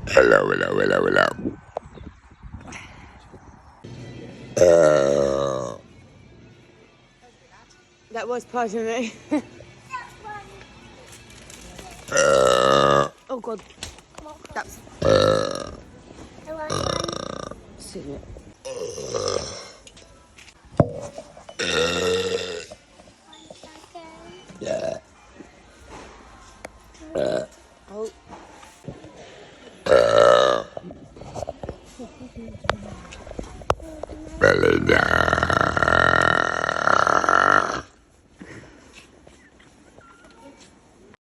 Hello, hello, hello, hello. That was part of me. Uh, Oh god, that's uh, excuse me. yeah. Uh, Oh, Belinda.